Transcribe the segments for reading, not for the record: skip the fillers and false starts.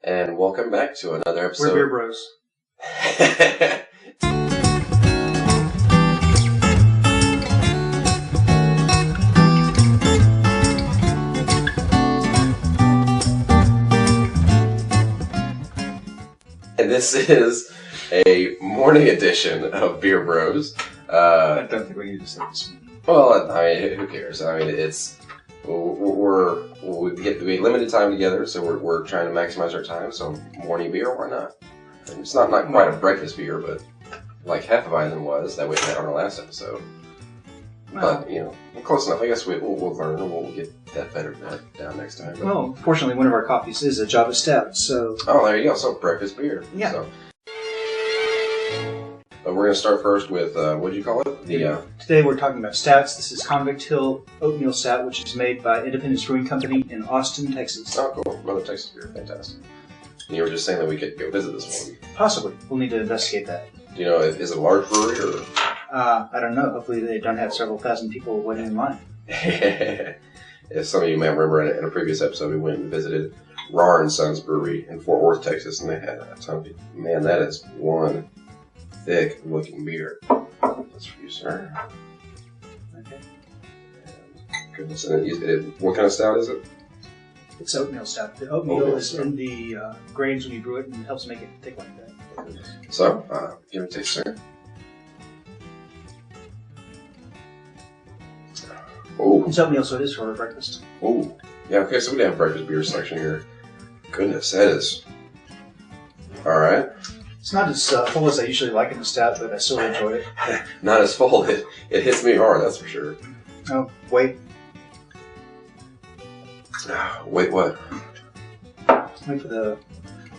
And welcome back to another episode. We're Beer Bros. And this is a morning edition of Beer Bros. I don't think we need to say this. Well, I mean, who cares? I mean, we get limited time together, so we're trying to maximize our time. So morning beer, why not? And it's not quite a breakfast beer, but like Hefeweizen was that we had on our last episode. Well, but we're close enough. I guess we'll learn and we'll get that better down next time. well, fortunately, one of our coffees is a Java Stout, so... Oh, there you go. So breakfast beer. Yeah. So. But we're going to start first with, what do you call it? Today we're talking about stouts. This is Convict Hill Oatmeal Stout, which is made by Independence Brewing Company in Austin, Texas. Oh, cool. Another Texas beer. Fantastic. And you were just saying that we could go visit this one. Possibly. We'll need to investigate that. Do you know, is it a large brewery or...? I don't know. Hopefully they don't have several thousand people waiting in line. As some of you may remember, in a previous episode, we went and visited Rar and Sons Brewery in Fort Worth, Texas, and they had a ton of people. Man, that is one thick-looking beer. That's for you, sir. Okay. And goodness, and what kind of stout is it? It's oatmeal stout. The oatmeal is in the grains when you brew it and it helps make it thick like that. So, give it a taste, sir. Oh, It's oatmeal, so it is for breakfast. oh, yeah. Okay, so we have breakfast beer selection here. Goodness, that is all right. It's not as full as I usually like in a stout, but I still enjoy it. Not as full. It hits me hard, that's for sure. Oh, wait. Wait, what? Wait for the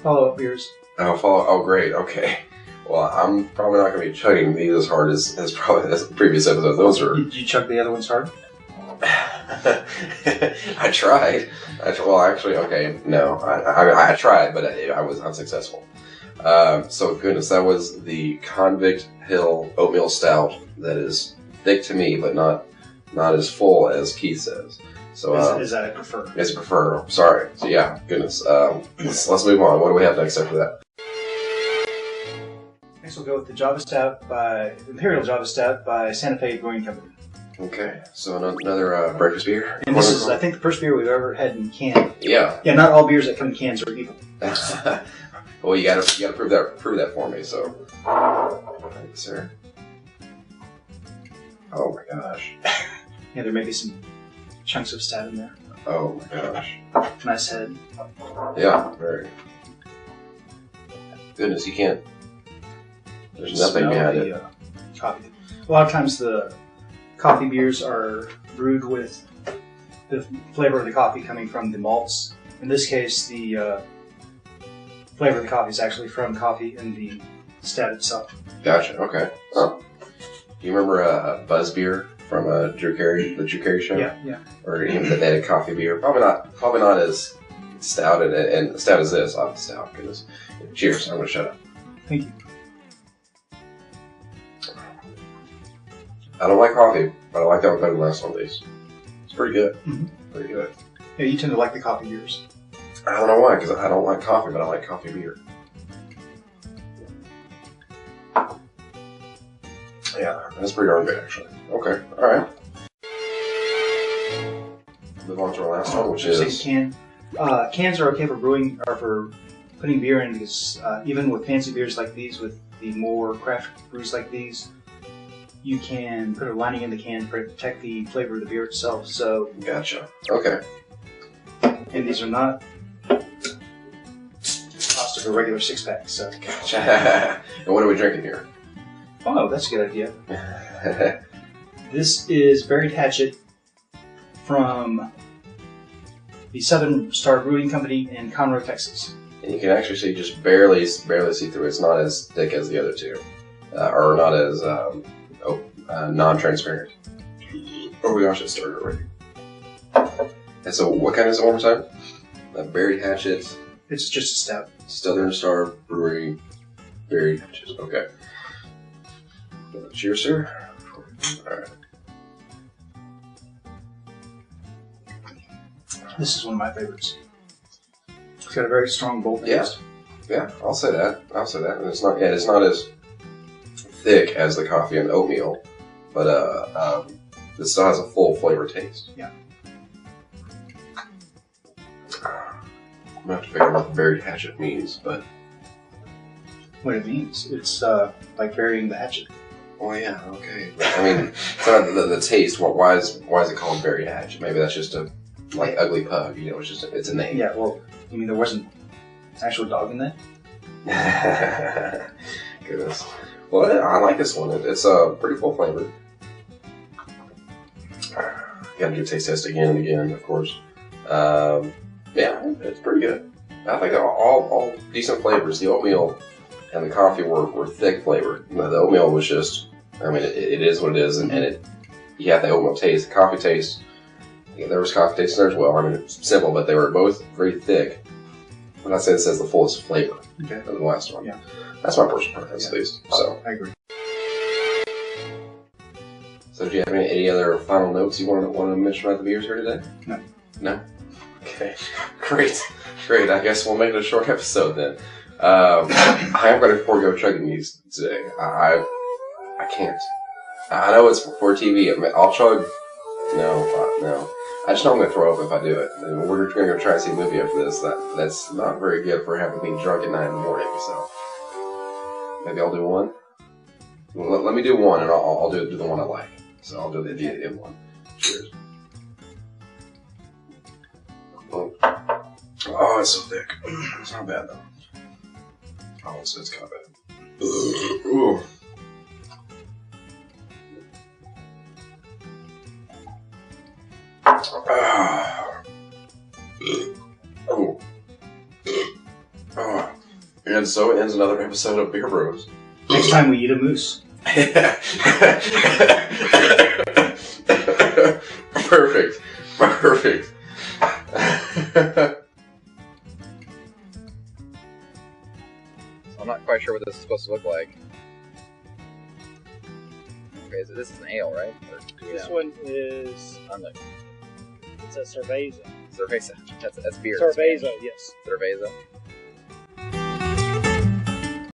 follow-up beers. Oh, great. Okay. Well, I'm probably not going to be chugging these as hard as the previous episode. Those are. Did you chug the other ones hard? I tried. Well, actually, okay, no. I tried, but I was unsuccessful. So, goodness, that was the Convict Hill Oatmeal Stout. That is thick to me, but not as full as Keith says. So, is that I prefer? As I prefer. Sorry. So, yeah, goodness. Let's move on. What do we have next after that? Next we'll go with the Imperial Java Stout by Santa Fe Brewing Company. Okay, so another breakfast beer. And this is, I think, the first beer we've ever had in can. Yeah. Yeah, not all beers that come in cans are evil. Well, you gotta prove that for me. So, thanks, sir. Oh my gosh. Yeah, there may be some chunks of stout in there. Oh my gosh. Nice head. Yeah, very. Goodness, you can't. There's nothing behind it. Coffee. A lot of times the coffee beers are brewed with the flavor of the coffee coming from the malts. In this case, the flavor of the coffee is actually from coffee in the stout itself. Gotcha. Okay. Oh. Do you remember a Buzz beer from the Drew Carey show? Yeah. Or even that they had a coffee beer? Probably not as stout and stout as this. Oh, stout. Goodness. Cheers. I'm gonna shut up. Thank you. I don't like coffee, but I like that one better than the last one of these. It's pretty good. Mm-hmm. Pretty good. Yeah, you tend to like the coffee beers. I don't know why, because I don't like coffee, but I like coffee beer. Yeah, that's pretty darn good, actually. Okay, alright. Move on to our last one, which is... Cans are okay for brewing, or for putting beer in, because even with fancy beers like these, with the more craft brews like these, you can put a lining in the can to protect the flavor of the beer itself. So, Gotcha. Okay. And these are not the cost of a regular 6-pack. So, Gotcha. And what are we drinking here? Oh, that's a good idea. This is Buried Hatchet from the Southern Star Brewing Company in Conroe, Texas. And you can actually see just barely see through. It's not as thick as the other two, or not as non-transparent. Oh my gosh, it started already. And so, what kind is it one more time? Buried Hatchet. It's just a stout. Southern Star Brewery Buried Hatchet. Okay. Cheers, sir. All right. This is one of my favorites. got a very strong bold taste. Yeah, I'll say that. And it's not as thick as the coffee and oatmeal, but it still has a full flavor taste. Yeah. I'm gonna have to figure out what the buried hatchet means, but What it means, it's like burying the hatchet. oh yeah, okay. I mean, it's not the taste. Why is it called buried hatchet? Maybe that's just a ugly pug. You know, it's a name. Yeah. Well, you mean there wasn't an actual dog in that? Goodness. Well, I like this one. It's pretty full flavored. Got to do a taste test again and again, of course. Yeah, it's pretty good. I think all decent flavors. The oatmeal and the coffee were thick flavored. The oatmeal was just, I mean, it is what it is, and you have the oatmeal taste. The coffee taste, yeah, there was coffee taste in there as well. I mean, it's simple, but they were both very thick. I'm not saying it says the fullest flavor than the last one. Yeah. That's my personal preference, at least. So I agree. So do you have any other final notes you want to mention about the beers here today? No. No? Okay. Great. I guess we'll make it a short episode then. I am going to forego chugging these today. I can't. I know it's for TV. I'll chug. No. I just know I'm going to throw up if I do it. And we're going to go try and see a movie after this. That's not very good for having me drunk at 9 in the morning. So maybe I'll do one. Let me do one, and I'll do the one I like. So I'll do the one. Cheers. Oh, it's so thick. It's not bad though. Oh, it's kind of bad. Ooh. And so ends another episode of Beer Bros. Next time we eat a moose. Perfect. I'm not quite sure what this is supposed to look like. Okay, so this is an ale, right? This one is, it's a cerveza. Cerveza. That's beer. Cerveza, yes. Cerveza.